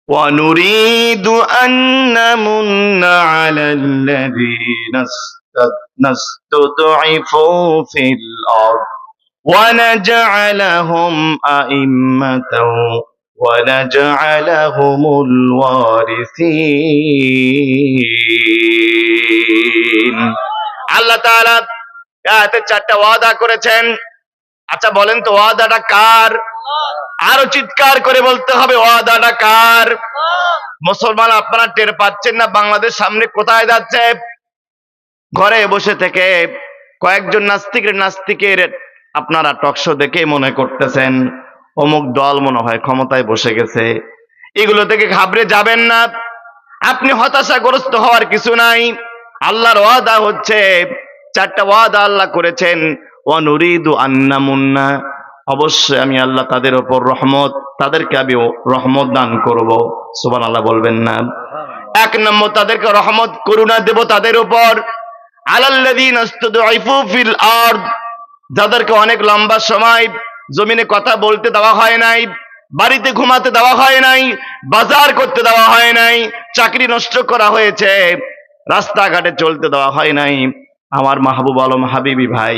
ونريد أن نمن على الذين نستضعفوا في الأرض ونجعلهم أئمة ونجعلهم الوارثين আল্লাহ তাআলা আয়াতে চারটা ওয়াদা করেছেন। আচ্ছা বলেন তো ওয়াদাটা কার? আরো চিৎকার করে বলতে হবে ওয়াদাটা কার? মুসলমান আপনারা টের পাচ্ছেন না বাংলাদেশ সামনে কোথায় যাচ্ছে? ঘরে বসে থেকে কয়েকজন নাস্তিকের আপনারা টকশো দেখে মনে করতেছেন অমুক দল মনে হয় ক্ষমতায় বসে গেছে। এগুলো থেকে ঘাবড়ে যাবেন না, আপনি হতাশাগ্রস্ত হওয়ার কিছু নাই। আল্লাহর ওয়াদা হচ্ছে, চারটা ওয়াদা আল্লাহ করেছেন। ওয়ানুরিদু আন্নামুন্না, অবশ্যই আমি আল্লাহ তাদের উপর রহমত, তাদেরকে আমি রহমত দান করব। সুবহানাল্লাহ বলবেন না? এক নম্বর, তাদেরকে রহমত করুণা দেব তাদের উপর। আলাল্লাযীনা ইসতুদঈফু ফিল আরদ, যাদেরকে অনেক লম্বা সময় জমিনে কথা বলতে দেওয়া হয় নাই, বাড়িতে ঘুমাতে দেওয়া হয় নাই, বাজার করতে দেওয়া হয় নাই, চাকরি নষ্ট করা হয়েছে, রাস্তাঘাটে চলতে দেওয়া হয় নাই। আমার মাহবুব আলম হাবিবি ভাই,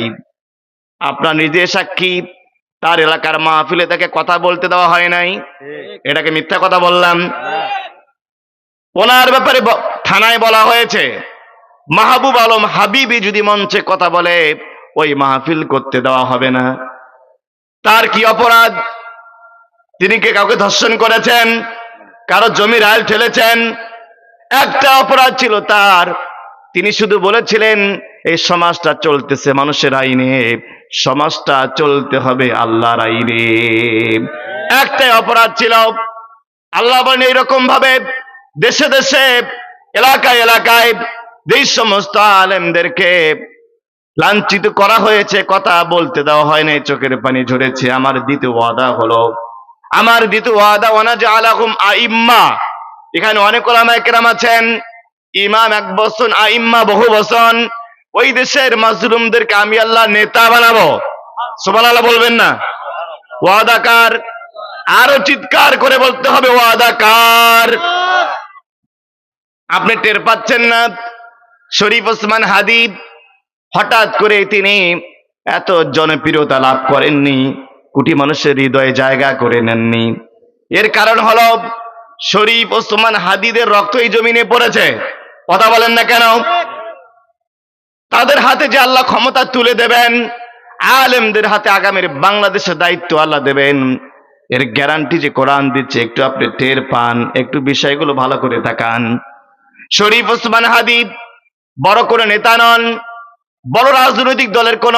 আপনার নিজে সাক্ষী, তার এলাকার মাহফিলে তাকে কথা বলতে দেওয়া হয় নাই। এটাকে মিথ্যা কথা বললাম? ওনার ব্যাপারে থানায় বলা হয়েছে মাহবুব আলম হাবিবি যদি মঞ্চে কথা বলে ওই মাহফিল করতে দেওয়া হবে না। তার কি অপরাধ? তিনি কে কাউকে ধর্ষণ করেছেন? কারো জমির আইল ঠেলেছেন? একটা অপরাধ ছিল তার, তিনি শুধু বলেছিলেন এই সমাজটা চলতেছে মানুষের আইনে, সমাজটা চলতে হবে আল্লাহর আইনে। একটাই অপরাধ ছিল। আল্লাহ বলেন এইরকম ভাবে দেশে দেশে এলাকায় এলাকায় যেই সমস্ত আলেমদেরকে লাঞ্ছিত করা হয়েছে, কথা বলতে দেওয়া হয় নাই, চোখের পানি ঝরেছে, আমার দ্বিতীয় ওয়াদা হলো, আমার দ্বিতীয় ওয়াদা ওয়ানাজআলাহুম আইম্মা। এখানে অনেক উলামায়ে কেরাম আছেন, ইমাম এক বচন, আইম্মা বহু বচন। ওই দেশের মাজলুমদেরকে আমি আল্লাহ নেতা বানাবো। সুবহানাল্লাহ বলবেন না? ওয়াদা কার? আরো চিৎকার করে বলতে হবে ওয়াদা কার? আপনি টের পাচ্ছেন না? শরীফ ওসমান হাদি হঠাৎ করে তিনি এত জনপ্রিয়তা লাভ করেননি, কোটি মানুষের হৃদয়ে জায়গা করে নেননি। এর কারণ হলো শরীফ ওসমান হাদিদের রক্ত এই জমিনে পড়েছে। কথা বলেন না কেন? তাদের হাতে যে আল্লাহ ক্ষমতা তুলে দেবেন, আলেমদের হাতে আগামীর বাংলাদেশের দায়িত্ব আল্লাহ দেবেন, এর গ্যারান্টি যে কোরআন দিচ্ছে, একটু আপনি টের পান, একটু বিষয়গুলো ভালো করে তাকান। শরীফ ওসমান হাদি বড় কোনো নেতা নন, বড় রাজনৈতিক দলের কোন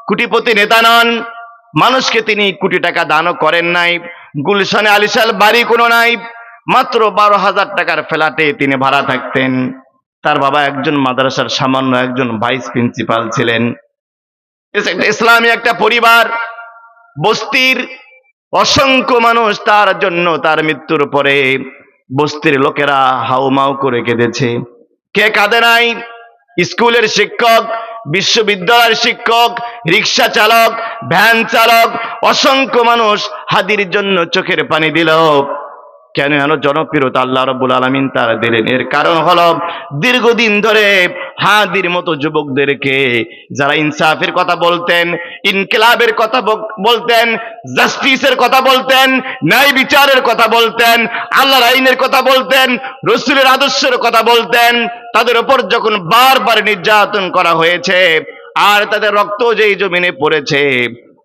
কোটিপতি নেতা নন, মানুষকে তিনি কোটি টাকা দানও করেন নাই, গুলশানে আলিশাল বাড়ি কোনো নাই, মাত্র 12,000 টাকার ফ্ল্যাটে তিনি ভাড়া থাকতেন। তার বাবা একজন মাদ্রাসার সামান্য একজন ভাইস প্রিন্সিপাল ছিলেন। ইসলামী একটা পরিবার, বস্তির অসংখ্য মানুষ তার জন্য, তার মৃত্যুর পরে বস্তির লোকেরা হাউমাউ করে কেঁদেছে। কে কাঁদে নাই? স্কুলের শিক্ষক, বিশ্ববিদ্যালয়ের শিক্ষক, রিক্সা চালক, ভ্যান চালক, অসংখ্য মানুষ হাদির জন্য চোখের পানি দিল। কেন? এত জনপ্রিয়তা আল্লাহ রাব্বুল আলামিন তার দিলেন। এর কারণ হলো দীর্ঘদিন ধরে হাদির মতো যুবকদেরকে, যারা ইনসাফের কথা বলতেন, ইনকিলাবের কথা বলতেন, জাস্টিসের কথা বলতেন, ন্যায় বিচারের কথা বলতেন, আল্লাহর আইনের কথা বলতেন, রাসূলের আদর্শের কথা বলতেন, তাদের উপর যখন বারবার নির্যাতন করা হয়েছে আর তাদের রক্ত যেই জমিনে পড়েছে,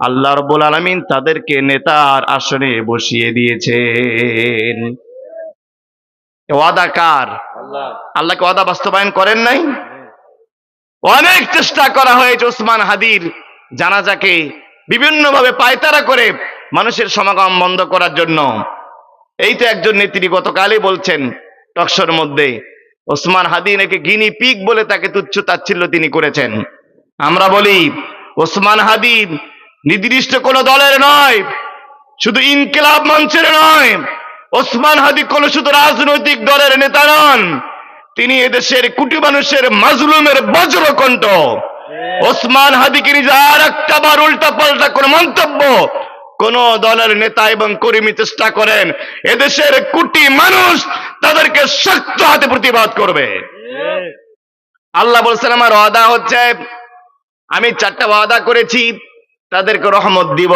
আল্লাহ রাব্বুল আলামিন তাদেরকে নেতার আসনে বসিয়ে দিয়েছেন। ওয়াদা কার? আল্লাহকে ওয়াদা বাস্তবায়ন করেন নাই? অনেক চেষ্টা করা হয়েছে ওসমান হাদির জানাজাকে বিভিন্নভাবে পায়তারা করে মানুষের সমাগম বন্ধ করার জন্য। এই তো একজন নেত্রী গতকালই বলছেন টকশোর মধ্যে, ওসমান হাদি নাকি গিনি পিগ বলে তাকে তুচ্ছ তাচ্ছিল্য তিনি করেছেন। আমরা বলি ওসমান হাদি নির্দিষ্ট কোন দলের নয়, শুধু ইনকিলাব মঞ্চের নয়, ওসমান হাদি কোন শুধু রাজনৈতিক দলের নেতা নন, তিনি এদেশের কোটি মানুষের মাজলুমের বজ্রকণ্ঠ। ওসমান হাদিকে নিজে আর একটা বার উল্টা পাল্টা কোন মন্তব্য কোন দলের নেতা এবং কর্মী চেষ্টা করেন, এদেশের কোটি মানুষ তাদেরকে শক্ত হাতে প্রতিবাদ করবে। আল্লাহ বলছেন আমার ওয়াদা হচ্ছে, আমি 4টা ওয়াদা করেছি, তাদেরকে রহমত দিব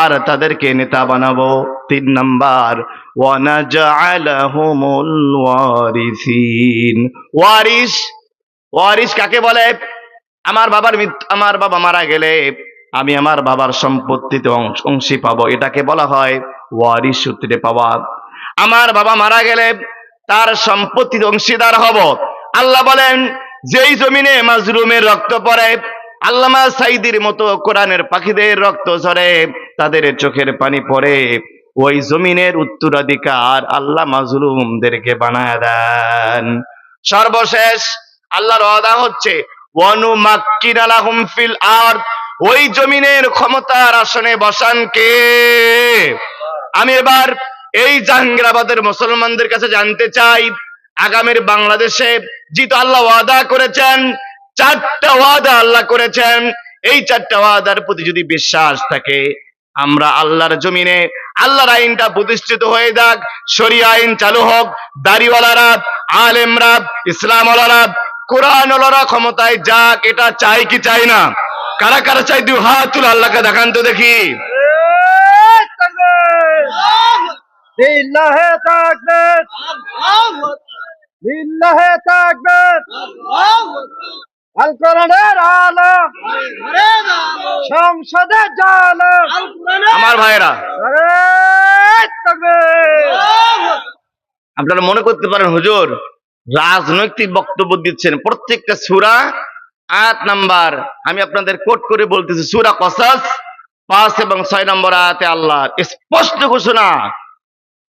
আর তাদেরকে নেতা বানাবো। 3 নাম্বার, ওয়ানাজআলাহুমুল ওয়ারিসিন। ওয়ারিস, ওয়ারিস কাকে বলে? আমার বাবা মারা গেলে আমি আমার বাবার সম্পত্তিতে অংশী পাবো, এটাকে বলা হয় ওয়ারিস সূত্রে পাওয়া। আমার বাবা মারা গেলে তার সম্পত্তিতে অংশীদার হব। আল্লাহ বলেন, যেই জমিনে মাজলুমের রক্ত পড়ে, আল্লামা সাইদির মতো কোরআনের পাখিদের রক্ত ঝরে, তাদের চোখের পানি পড়ে, ওই জমিনের উত্তরাধিকার আল্লাহ মাজলুমদেরকে বানায় দেন। সর্বশেষ আল্লাহর ওয়াদা হচ্ছে, ওয়ানুমাক্কিনা লাহুম ফিল আরদ, ওই জমিনের ক্ষমতার আসনে বসান কে? আমি এবার এই জাহাঙ্গীরাবাদের মুসলমানদের কাছে জানতে চাই, আগামীর বাংলাদেশে যেহেতু আল্লাহ ওয়াদা করেছেন, 4টা ওয়াদা আল্লাহ করেছেন, এই 4টা ওয়াদার প্রতি যদি বিশ্বাস থাকে, আমরা আল্লাহর জমিনে আল্লাহর আইনটা প্রতিষ্ঠিত হয়ে যাক, শরিয়া আইন চালু হোক, দাড়িওয়ালারা, আলেমরা, ইসলামওয়ালারা, কোরআনওয়ালারা ক্ষমতায় যাক, এটা চাই কি চাই না? কারা কারা চাই? 2 হাত তুলে আল্লাহকে দেখান তো দেখি। লিল্লাহে তাকবীর, লিল্লাহে তাকবীর। আল কোরআনের আলো, সংসদে জালো। আমার ভাইরা, নারে তাকবীর। আপনারা মনে করতে পারেন হুজুর রাজনৈতিক বক্তব্য দিচ্ছেন। প্রত্যেকটা সূরা আয়াত নাম্বার আমি আপনাদের কোট করে বলতেছি। সূরা কসাস 5 এবং 6 নম্বর আয়াতে আল্লাহ স্পষ্ট ঘোষণা,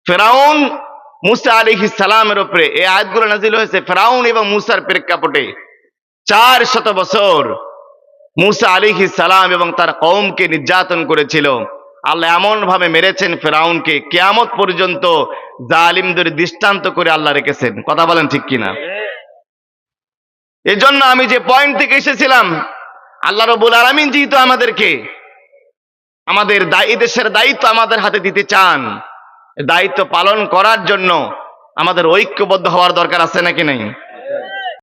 ফেরাউন মুসা আলাইহিস সালামের উপরে এই আয়াতগুলো নাযিল হয়েছে ফেরাউন এবং মুসার প্রেক্ষাপটে। 400 বছর মুসা আলাইহিস সালাম এবং তার কওমকে নির্যাতন করেছিল। আল্লাহ এমন ভাবে মেরেছেন ফেরাউনকে, কিয়ামত পর্যন্ত জালিমদের দৃষ্টান্ত করে আল্লাহ রেখেছেন। কথা বলেন ঠিক কিনা? এই জন্য আমি যে পয়েন্ট থেকে এসেছিলাম, আল্লাহ রাব্বুল আলামিন যেহেতু আমাদেরকে আমাদের এই দেশের দায়িত্ব আমাদের হাতে দিতে চান, দায়িত্ব পালন করার জন্য আমাদের ঐক্যবদ্ধ হওয়ার দরকার আছে নাকি নাই?